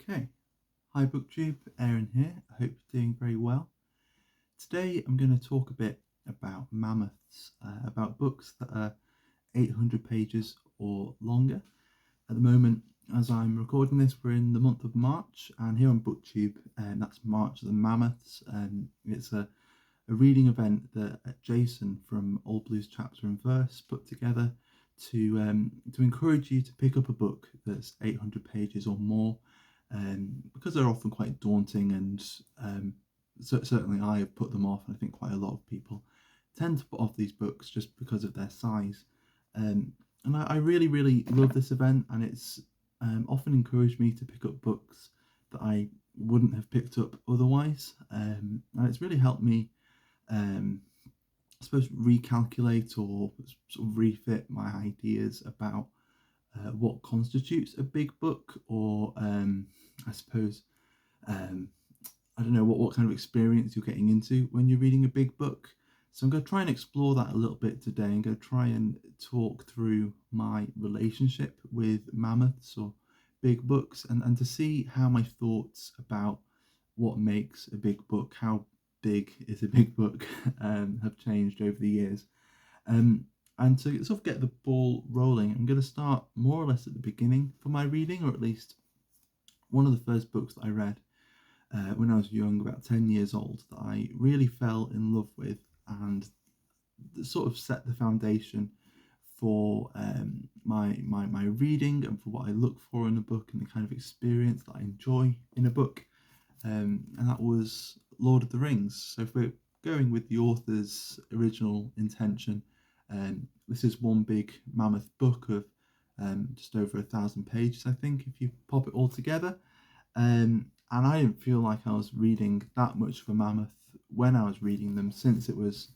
Okay, hi booktube, Aaron here. I hope you're doing very well. Today I'm going to talk a bit about mammoths, about books that are 800 pages or longer. At the moment, as I'm recording this, we're in the month of March, and here on booktube, that's March of the Mammoths. It's a reading event that Jason from Old Blues Chapter and Verse put together to encourage you to pick up a book that's 800 pages or more, because they're often quite daunting, and certainly I have put them off, and I think quite a lot of people tend to put off these books just because of their size. And I really, really love this event, and it's often encouraged me to pick up books that I wouldn't have picked up otherwise. And it's really helped me, I suppose, recalculate or sort of refit my ideas about what constitutes a big book, or I suppose, um, I don't know what kind of experience you're getting into when you're reading a big book. So I'm going to try and explore that a little bit today. I'm going to try and talk through my relationship with mammoths or big books, and to see how my thoughts about what makes a big book, how big is a big book, have changed over the years. Um, and to sort of get the ball rolling, I'm going to start more or less at the beginning for my reading, or at least one of the first books that I read when I was young, about 10 years old, that I really fell in love with, and sort of set the foundation for my reading and for what I look for in a book and the kind of experience that I enjoy in a book. And that was Lord of the Rings. So if we're going with the author's original intention, this is one big mammoth book of just over 1,000 pages, I think, if you pop it all together. And I didn't feel like I was reading that much of a mammoth when I was reading them, since it was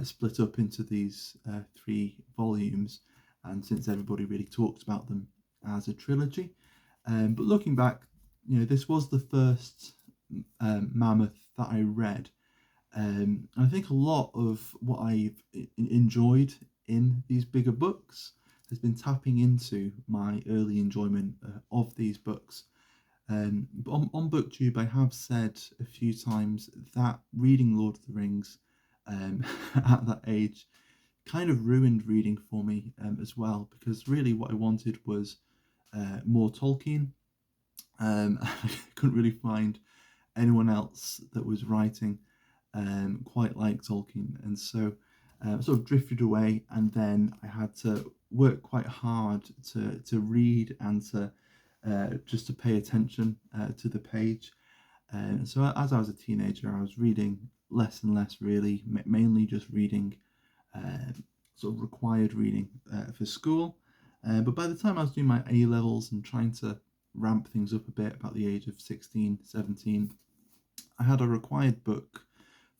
split up into these 3 volumes, and since everybody really talks about them as a trilogy. But looking back, this was the first mammoth that I read. I think a lot of what I've enjoyed in these bigger books has been tapping into my early enjoyment of these books. But on BookTube, I have said a few times that reading Lord of the Rings at that age kind of ruined reading for me, as well, because really what I wanted was more Tolkien. I couldn't really find anyone else that was writing quite like Tolkien, and so sort of drifted away. And then I had to work quite hard to read and to just to pay attention to the page. And so as I was a teenager, I was reading less and less, really, mainly just reading uh, sort of required reading for school. But by the time I was doing my A levels and trying to ramp things up a bit, about the age of 16, 17, I had a required book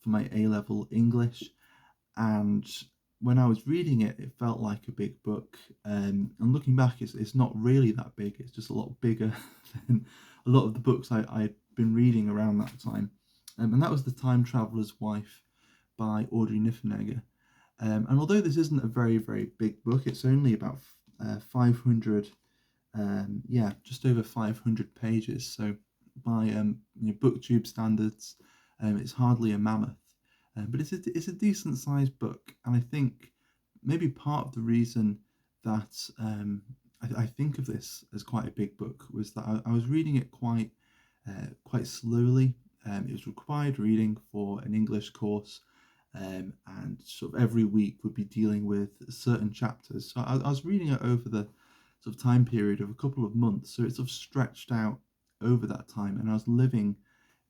for my A level English, and when I was reading it, it felt like a big book. And looking back, it's not really that big. It's just a lot bigger than a lot of the books I'd been reading around that time. And that was The Time Traveller's Wife by Audrey Niffenegger. And although this isn't a very, very big book, it's only about 500, just over 500 pages. So by BookTube standards, it's hardly a mammoth. But it's a decent sized book, and I think maybe part of the reason that I think of this as quite a big book was that I was reading it quite slowly. It was required reading for an English course, and sort of every week would be dealing with certain chapters. So I was reading it over the sort of time period of a couple of months, so it sort of stretched out over that time, and I was living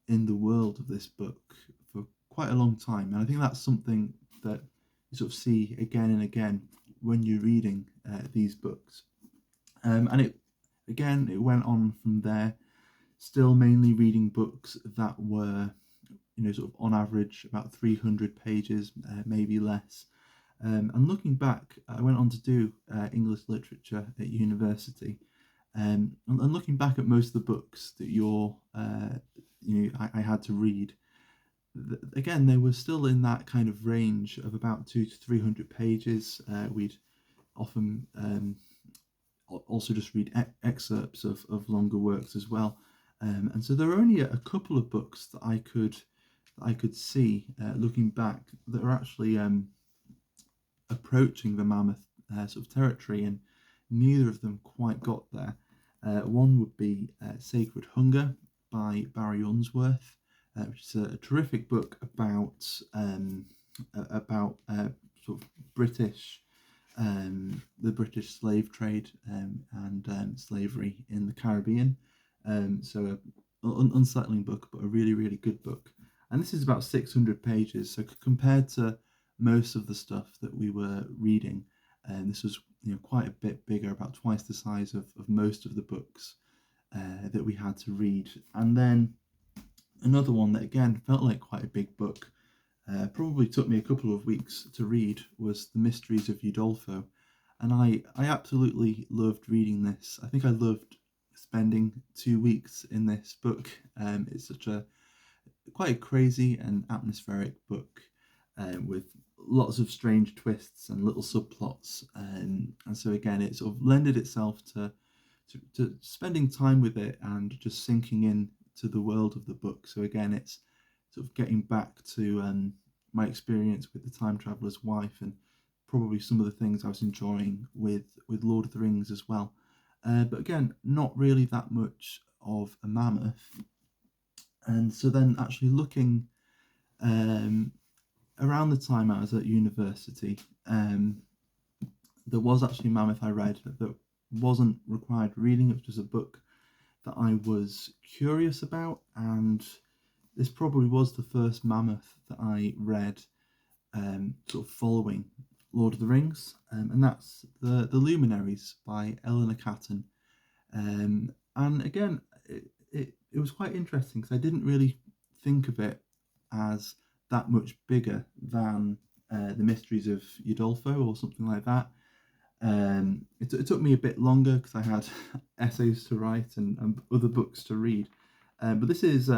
in the world of this book for quite a long time. And I think that's something that you sort of see again and again when you're reading these books. And it went on from there, still mainly reading books that were, sort of on average about 300 pages, maybe less. And looking back, I went on to do English literature at university. And looking back at most of the books that I had to read, again, they were still in that kind of range of about 200 to 300 pages. We'd often also just read excerpts of longer works as well. And so there are only a couple of books that I could see looking back that are actually approaching the Mammoth sort of territory, and neither of them quite got there. One would be Sacred Hunger by Barry Unsworth, which is a terrific book about sort of British the British slave trade and slavery in the Caribbean. So an unsettling book, but a really good book. And this is about 600 pages. So compared to most of the stuff that we were reading, and this was quite a bit bigger, about twice the size of most of the books that we had to read. And then another one that again felt like quite a big book, probably took me a couple of weeks to read, was The Mysteries of Udolpho. And I absolutely loved reading this. I think I loved spending 2 weeks in this book. It's such a quite a crazy and atmospheric book with lots of strange twists and little subplots. And so again, it sort of lended itself to spending time with it and just sinking in to the world of the book. So again, it's sort of getting back to my experience with The Time Traveller's Wife, and probably some of the things I was enjoying with Lord of the Rings as well. But again, not really that much of a mammoth. And so then actually looking around the time I was at university, there was actually a mammoth I read that wasn't required reading. It was just a book that I was curious about, and this probably was the first mammoth that I read sort of following Lord of the Rings, and that's the Luminaries by Eleanor Catton. And again, it was quite interesting because I didn't really think of it as that much bigger than the Mysteries of Udolpho or something like that. It took me a bit longer because I had essays to write and other books to read. But this is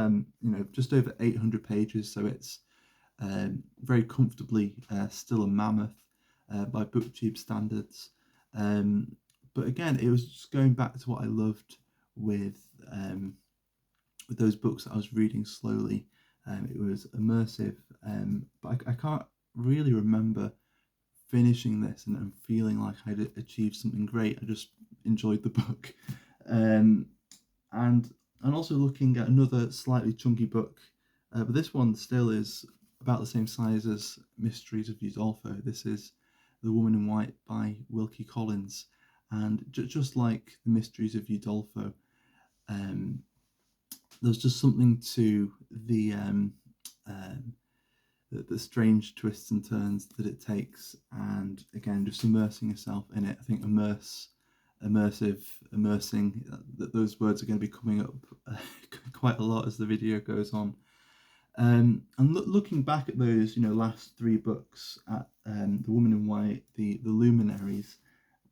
just over 800 pages, so it's very comfortably still a mammoth by booktube standards. But again, it was just going back to what I loved with those books that I was reading slowly. It was immersive, but I can't really remember finishing this and feeling like I'd achieved something great. I just enjoyed the book. And also looking at another slightly chunky book, but this one still is about the same size as Mysteries of Udolpho. This is The Woman in White by Wilkie Collins, and just like The Mysteries of Udolpho, there's just something to the strange twists and turns that it takes, and again, just immersing yourself in it. I think immersing, that those words are going to be coming up quite a lot as the video goes on. And looking back at those, last three books, at The Woman in White, the Luminaries,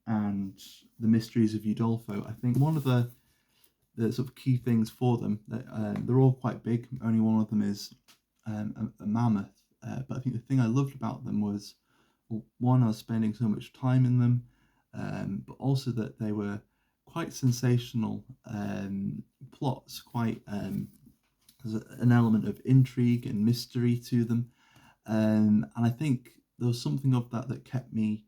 and The Mysteries of Udolpho, I think one of the sort of key things for them, that they're all quite big. Only one of them is a mammoth. But I think the thing I loved about them was, well, one, I was spending so much time in them, but also that they were quite sensational plots, quite there's an element of intrigue and mystery to them, and I think there was something of that kept me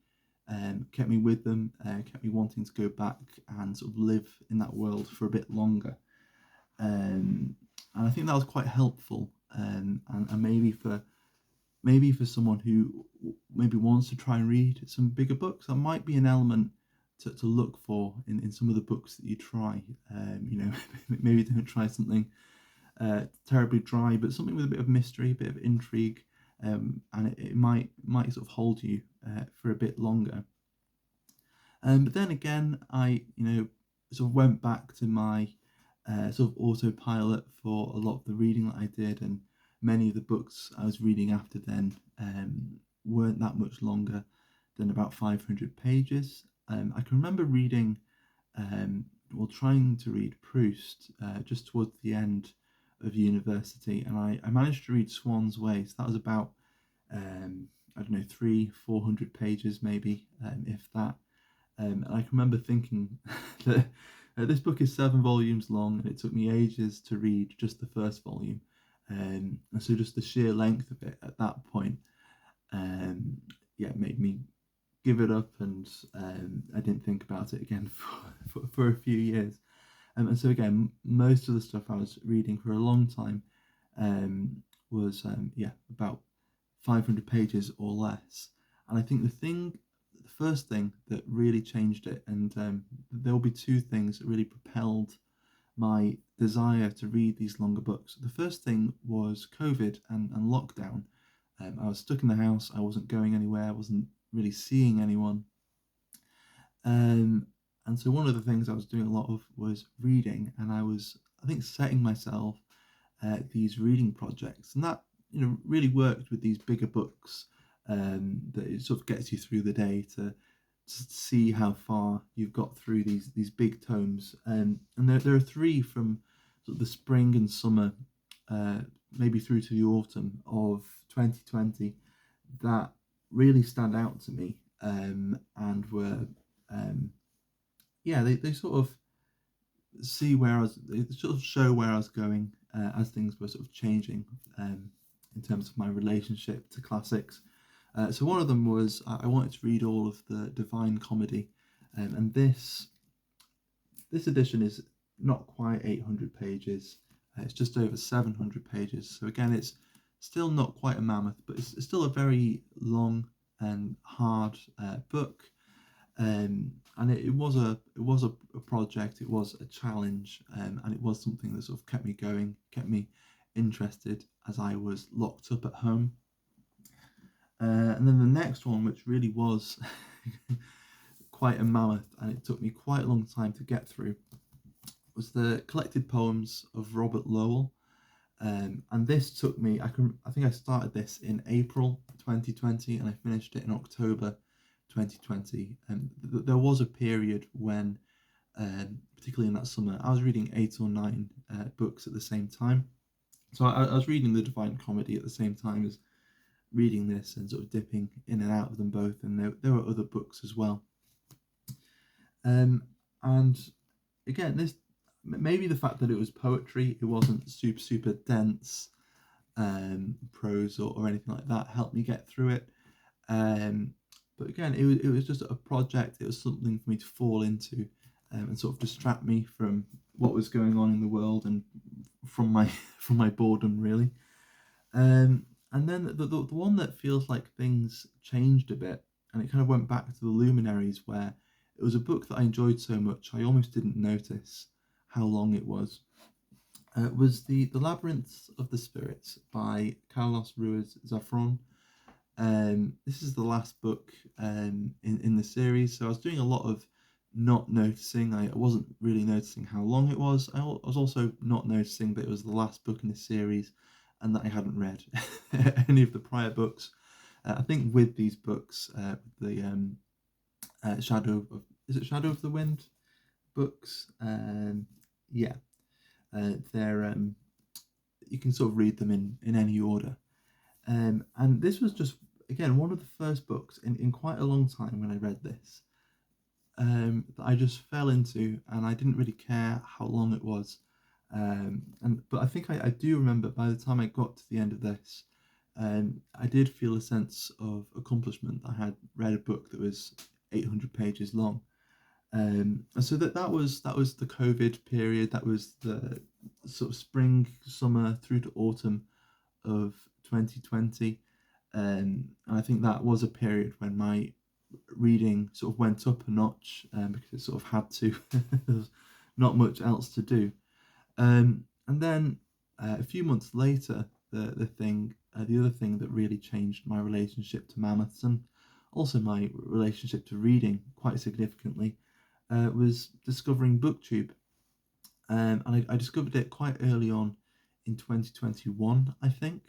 with them, kept me wanting to go back and sort of live in that world for a bit longer, and I think that was quite helpful, and maybe for someone who maybe wants to try and read some bigger books, that might be an element to look for in some of the books that you try. Maybe don't try something terribly dry, but something with a bit of mystery, a bit of intrigue, and it might sort of hold you for a bit longer. But then again, I sort of went back to my sort of autopilot for a lot of the reading that I did, and many of the books I was reading after then weren't that much longer than about 500 pages. I can remember reading, trying to read Proust just towards the end of university, and I managed to read Swan's Way. So that was about, I don't know, 300-400 pages maybe, if that. And I can remember thinking that This book is 7 volumes long, and it took me ages to read just the first volume. And so just the sheer length of it at that point, um, yeah, made me give it up, and I didn't think about it again for a few years. And so again, most of the stuff I was reading for a long time was about 500 pages or less. And I think the first thing that really changed it, and there'll be two things that really propelled my desire to read these longer books. The first thing was COVID and lockdown. I was stuck in the house. I wasn't going anywhere. I wasn't really seeing anyone. Um, and so one of the things I was doing a lot of was reading, and I think, setting myself these reading projects, and that really worked with these bigger books. That it sort of gets you through the day to see how far you've got through these big tomes. And there are three from sort of the spring and summer, uh, maybe through to the autumn of 2020, that really stand out to me, and were they sort of they sort of show where I was going as things were sort of changing, in terms of my relationship to classics. So one of them was I wanted to read all of the Divine Comedy, and this edition is not quite 800 pages. It's just over 700 pages. So again, it's still not quite a mammoth, but it's still a very long and hard book. And it was a project. It was a challenge, and it was something that sort of kept me going, kept me interested as I was locked up at home. And then the next one, which really was quite a mammoth, and it took me quite a long time to get through, was the collected poems of Robert Lowell. And this took me, I think I started this in April 2020, and I finished it in October 2020. And there was a period when, particularly in that summer, I was reading 8 or 9 books at the same time. So I was reading the Divine Comedy at the same time as reading this, and sort of dipping in and out of them both. And there were other books as well. And again, this, maybe the fact that it was poetry, it wasn't super dense prose or anything like that, helped me get through it. But again, it was just a project. It was something for me to fall into, and sort of distract me from what was going on in the world, and from my from my boredom, really. And then the one that feels like things changed a bit, and it kind of went back to the Luminaries, where it was a book that I enjoyed so much I almost didn't notice how long it was. Was the Labyrinth of the Spirits by Carlos Ruiz Zafron. This is the last book in the series, so I was doing a lot of not noticing. I wasn't really noticing how long it was. I was also not noticing that it was the last book in the series, and that I hadn't read any of the prior books. I think with these books, the Shadow of the Wind books? Yeah, they're you can sort of read them in any order. And this was just, again, one of the first books in quite a long time when I read this, that I just fell into, and I didn't really care how long it was. But I think I do remember, by the time I got to the end of this, I did feel a sense of accomplishment. I had read a book that was 800 pages long. And so that was the COVID period. That was the sort of spring, summer through to autumn of 2020. And I think that was a period when my reading sort of went up a notch, because it sort of had to. There was not much else to do. And then a few months later, the other thing that really changed my relationship to Mammoths, and also my relationship to reading quite significantly, was discovering BookTube. And I discovered it quite early on in 2021, I think.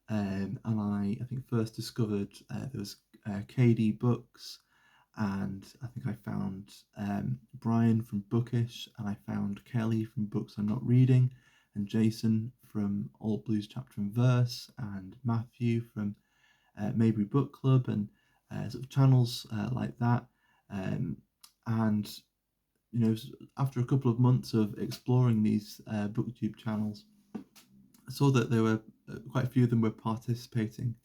And I think first discovered there was KD Books, and I think I found Brian from Bookish, and I found Kelly from Books I'm Not Reading, and Jason from All Blues Chapter and Verse, and Matthew from Maybury Book Club, and sort of channels like that. And after a couple of months of exploring these booktube channels, I saw that there were quite a few of them were participating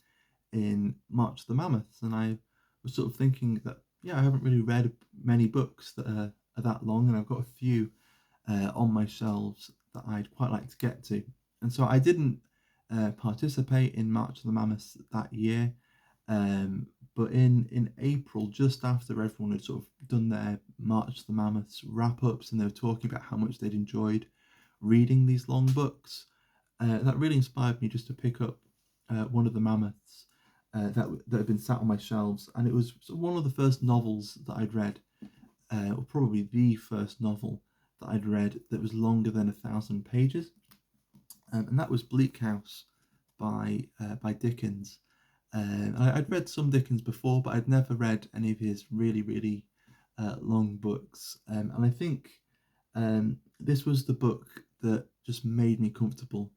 in March of the Mammoths, and I was sort of thinking that I haven't really read many books that are that long, and I've got a few on my shelves that I'd quite like to get to. And so I didn't participate in March of the Mammoths that year, but in April, just after everyone had sort of done their March of the Mammoths wrap-ups and they were talking about how much they'd enjoyed reading these long books, that really inspired me just to pick up one of the Mammoths that had been sat on my shelves, and it was one of the first novels that I'd read, or probably the first novel that I'd read that was longer than 1,000 pages, and that was Bleak House by Dickens. I'd read some Dickens before, but I'd never read any of his really long books, and I think this was the book that just made me comfortable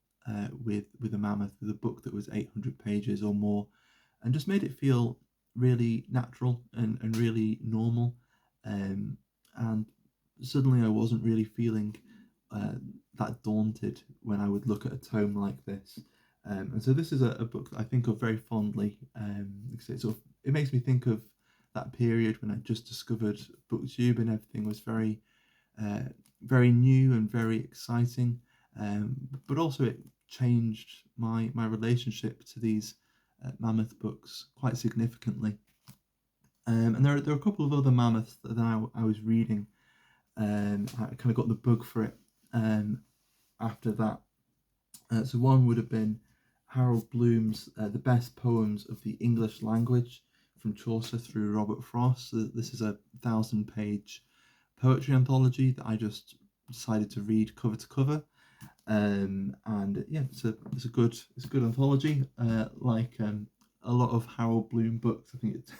with a mammoth, with a book that was 800 pages or more, and just made it feel really natural and really normal. And suddenly I wasn't really feeling uh, that daunted when I would look at a tome like this. And so this is a book that I think of very fondly. It makes me think of that period when I just discovered BookTube and everything was uh, very new and very exciting. But also it changed my relationship to these mammoth books quite significantly. And there are a couple of other mammoths that I was reading. I kind of got the bug for it after that. So one would have been Harold Bloom's The Best Poems of the English Language, from Chaucer through Robert Frost. So this is a 1,000-page poetry anthology that I just decided to read cover to cover. And yeah, it's a good anthology. A lot of Harold Bloom books, I think it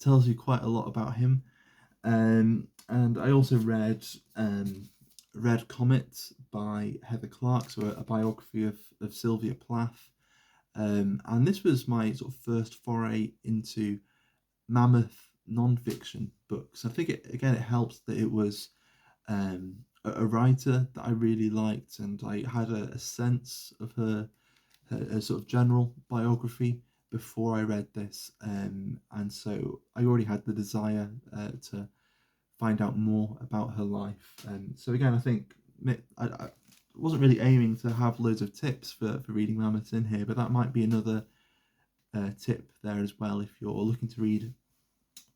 tells you quite a lot about him. And I also read Red Comet by Heather Clark, so a biography of Sylvia Plath. And this was my sort of first foray into mammoth non-fiction books. I think it helps that it was a writer that I really liked, and I had a sense of her sort of general biography before I read this, and so I already had the desire to find out more about her life. So again, I think I wasn't really aiming to have loads of tips for reading mammoths in here, but that might be another tip there as well if you're looking to read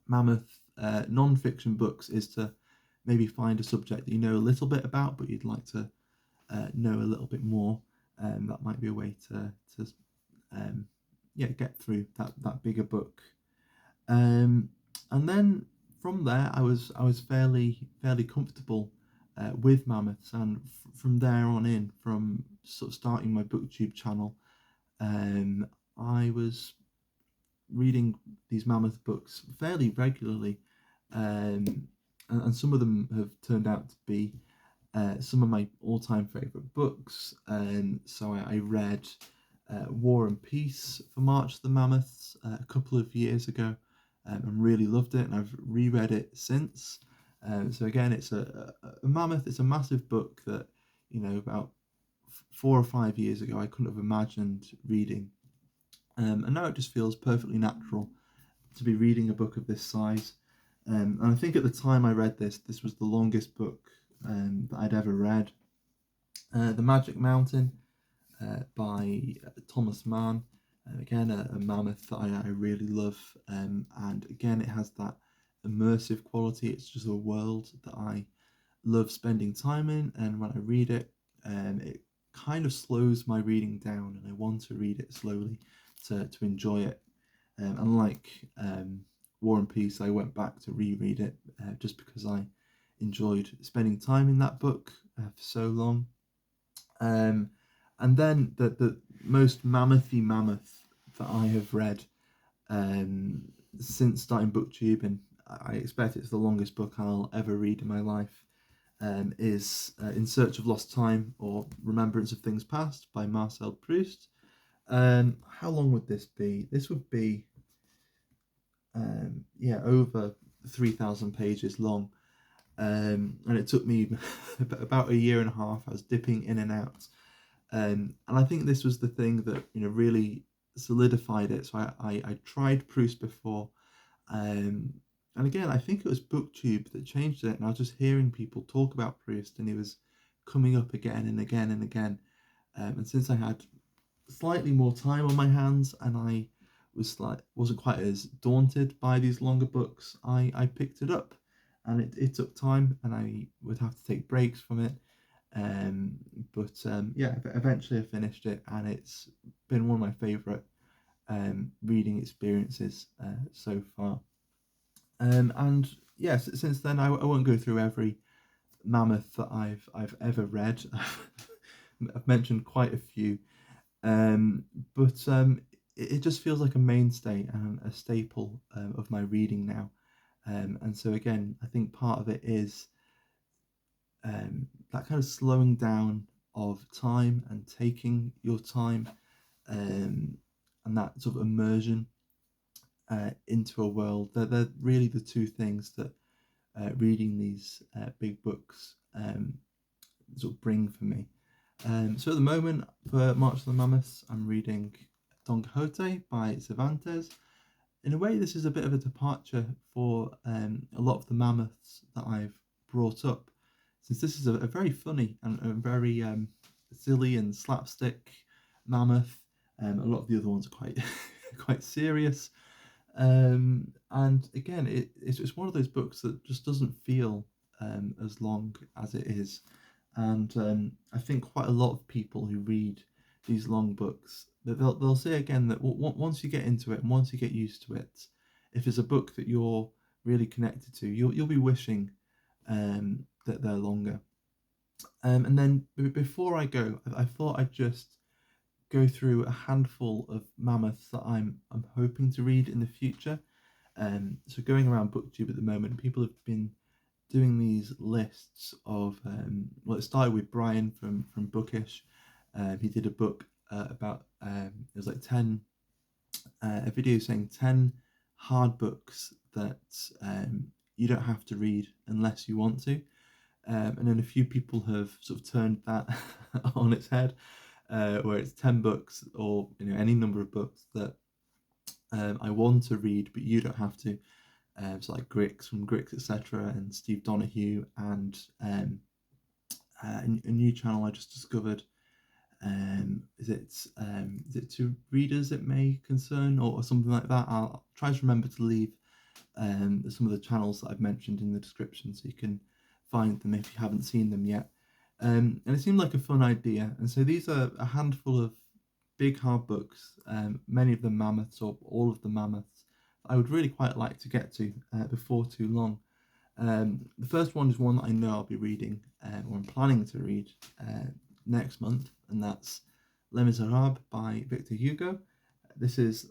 mammoth non-fiction books, is to maybe find a subject that you know a little bit about but you'd like to know a little bit more. That might be a way to um, get through that bigger book. Um, and then from there, I was fairly comfortable with mammoths, and from there on in, from sort of starting my booktube channel, I was reading these mammoth books fairly regularly, and some of them have turned out to be some of my all-time favorite books. So I read War and Peace for March of the Mammoths a couple of years ago, and really loved it, and I've reread it since. So again, it's a mammoth. It's a massive book that about 4 or 5 years ago I couldn't have imagined reading, and now it just feels perfectly natural to be reading a book of this size. And I think at the time I read this was the longest book that I'd ever read. The Magic Mountain by Thomas Mann. Again, a mammoth that I really love. And again, it has that immersive quality. It's just a world that I love spending time in. And when I read it, it kind of slows my reading down, and I want to read it slowly to enjoy it. Unlike War and Peace, I went back to reread it just because I enjoyed spending time in that book for so long. Um, and then the most mammoth that I have read since starting BookTube, and I expect it's the longest book I'll ever read in my life, is In Search of Lost Time, or Remembrance of Things Past by Marcel Proust. How long would this be? This would be over 3,000 pages long. and it took me about a year and a half. I was dipping in and out, and I think this was the thing that really solidified it. So I tried Proust before, um, and again I think it was BookTube that changed it. And I was just hearing people talk about Proust, and he was coming up again and again and again. And since I had slightly more time on my hands, and I wasn't quite as daunted by these longer books, I picked it up, and it took time, and I would have to take breaks from it. But yeah, eventually I finished it, and it's been one of my favourite reading experiences so far. And yes, since then I won't go through every mammoth that I've ever read. I've mentioned quite a few, um, but it just feels like a mainstay and a staple of my reading now. And so again, I think part of it is that kind of slowing down of time and taking your time, um, and that sort of immersion into a world. They're really the two things that reading these big books sort of bring for me. So at the moment, for March of the Mammoths, I'm reading Don Quixote by Cervantes. In a way, this is a bit of a departure for a lot of the mammoths that I've brought up, since this is a very funny and a very silly and slapstick mammoth. A lot of the other ones are quite quite serious. And again, it's just one of those books that just doesn't feel as long as it is. And I think quite a lot of people who read these long books, that they'll say again that once you get into it and once you get used to it, if it's a book that you're really connected to, you'll be wishing that they're longer. And then before I go, I thought I'd just go through a handful of mammoths that I'm hoping to read in the future. So going around BookTube at the moment, people have been doing these lists of well, it started with Brian from Bookish. He did a book about it was like 10 a video saying 10 hard books that you don't have to read unless you want to. And then a few people have sort of turned that on its head, where it's 10 books, or any number of books that I want to read but you don't have to. So like Grix from Grix, etc., and Steve Donahue, and a new channel I just discovered. Is it To Readers It May Concern, or something like that? I'll try to remember to leave some of the channels that I've mentioned in the description, so you can find them if you haven't seen them yet. And it seemed like a fun idea, and so these are a handful of big hard books, many of them mammoths, or all of the mammoths, I would really quite like to get to before too long. The first one is one that I know I'll be reading, or I'm planning to read next month, and that's Les Miserables by Victor Hugo. This is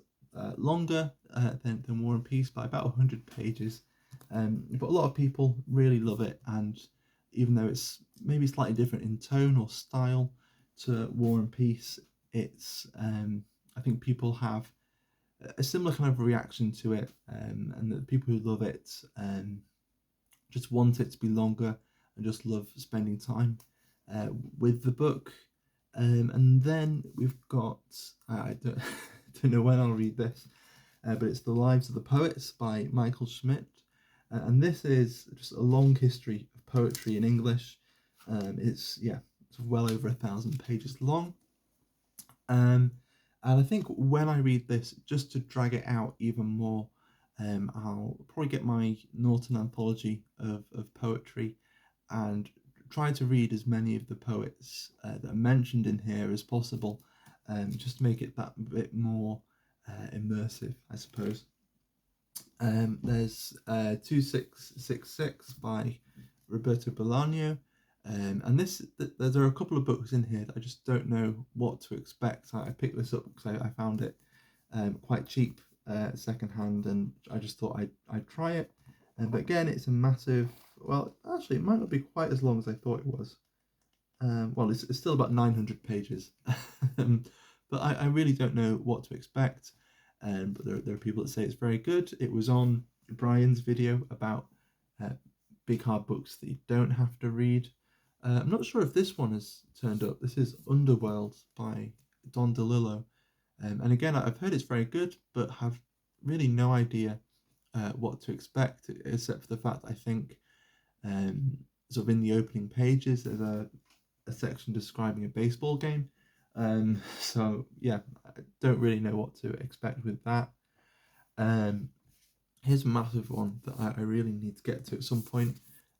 longer than War and Peace by about 100 pages, but a lot of people really love it, and even though it's maybe slightly different in tone or style to War and Peace, it's I think people have a similar kind of reaction to it, and the people who love it just want it to be longer and just love spending time with the book. And then we've got, I don't know when I'll read this, but it's The Lives of the Poets by Michael Schmidt. And this is just a long history of poetry in English. It's well over 1,000 pages long. And I think when I read this, just to drag it out even more, I'll probably get my Norton anthology of poetry and try to read as many of the poets that are mentioned in here as possible, just to make it that bit more immersive, I suppose. There's 2666 by Roberto Bolaño. And there are a couple of books in here that I just don't know what to expect. I picked this up because I found it quite cheap secondhand, and I just thought I'd try it. But again, it's a massive. Well, actually, it might not be quite as long as I thought it was. Well, it's still about 900 pages, but I really don't know what to expect. But there are people that say it's very good. It was on Brian's video about big hard books that you don't have to read. I'm not sure if this one has turned up. This is Underworld by Don DeLillo. And again, I've heard it's very good, but have really no idea what to expect, except for the fact I think sort of in the opening pages there's a section describing a baseball game. So yeah, I don't really know what to expect with that. Here's a massive one that I really need to get to at some point.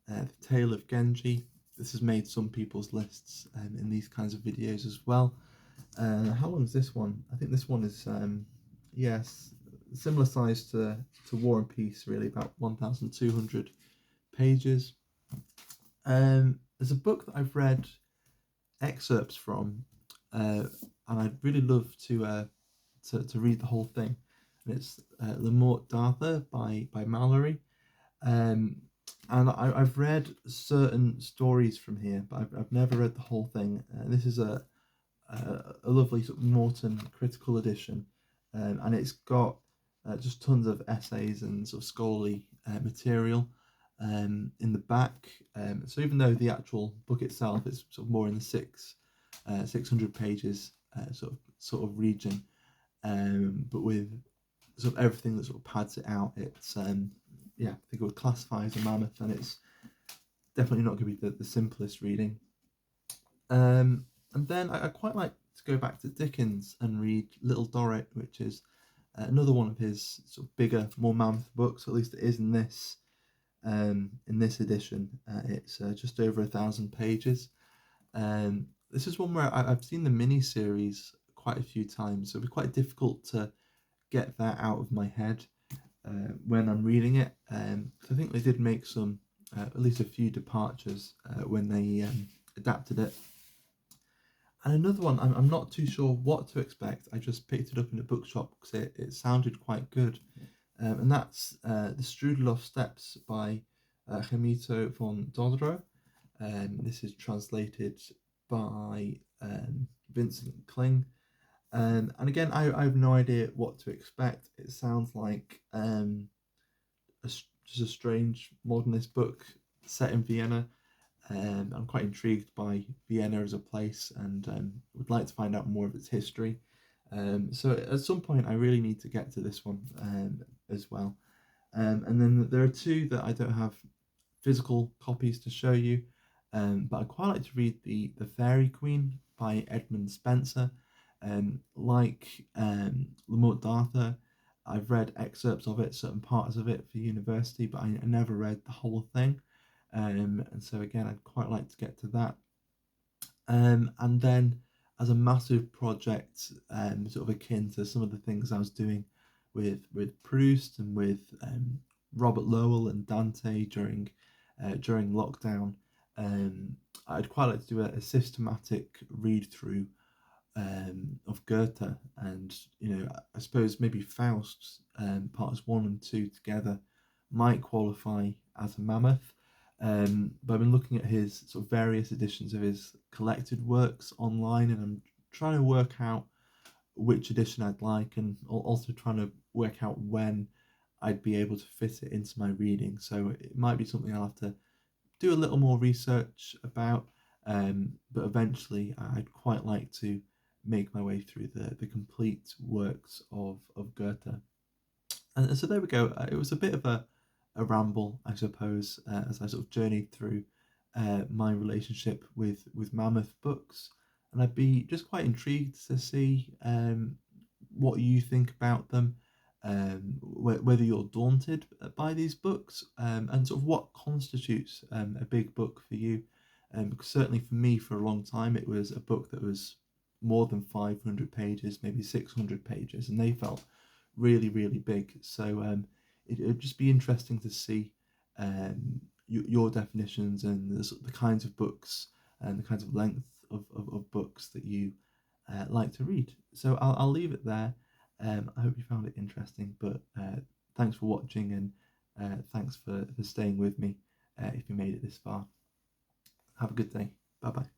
The Tale of Genji. This has made some people's lists in these kinds of videos as well. How long is this one? I think this one is, yes, similar size to War and Peace, really, about 1,200 pages. There's a book that I've read excerpts from, and I'd really love to read the whole thing. And it's Le Mort d'Arthur by Mallory. And I've read certain stories from here, but I've never read the whole thing. This is a lovely sort of Norton critical edition, and it's got just tons of essays and sort of scholarly material in the back. So even though the actual book itself is sort of more in the 600 pages sort of region, but with sort of everything that sort of pads it out, it's yeah, I think it would classify as a mammoth, and it's definitely not going to be the simplest reading. And then I quite like to go back to Dickens and read Little Dorrit, which is another one of his sort of bigger, more mammoth books. At least it is in this edition. It's just over 1,000 pages. This is one where I've seen the mini series quite a few times, so it'd be quite difficult to get that out of my head when I'm reading it. I think they did make some, at least a few departures when they adapted it. And another one, I'm not too sure what to expect. I just picked it up in a bookshop because it sounded quite good. And that's The Strudeloff Steps by Gemito von Dodro. This is translated by Vincent Kling. And again, I have no idea what to expect. It sounds like just a strange modernist book set in Vienna. I'm quite intrigued by Vienna as a place, and would like to find out more of its history. So at some point I really need to get to this one as well. And then there are two that I don't have physical copies to show you, but I quite like to read the Fairy Queen by Edmund Spenser. Like Le Mort d'Arthur, I've read excerpts of it, certain parts of it for university, but I never read the whole thing. And so again, I'd quite like to get to that. And then as a massive project, sort of akin to some of the things I was doing with Proust and with Robert Lowell and Dante during lockdown, I'd quite like to do a systematic read through of Goethe, and I suppose maybe Faust parts 1 and 2 together might qualify as a mammoth. But I've been looking at his sort of various editions of his collected works online, and I'm trying to work out which edition I'd like, and also trying to work out when I'd be able to fit it into my reading. So it might be something I'll have to do a little more research about, but eventually I'd quite like to make my way through the complete works of Goethe. And so there we go. It was a bit of a ramble, I suppose, as I sort of journeyed through my relationship with mammoth books. And I'd be just quite intrigued to see what you think about them, whether you're daunted by these books, and sort of what constitutes a big book for you. Because certainly for me, for a long time, it was a book that was more than 500 pages, maybe 600 pages, and they felt really, really big. So it'd just be interesting to see your definitions and the kinds of books and the kinds of length of books that you like to read. So I'll leave it there. I hope you found it interesting, but thanks for watching, and thanks for staying with me if you made it this far. Have a good day. Bye bye.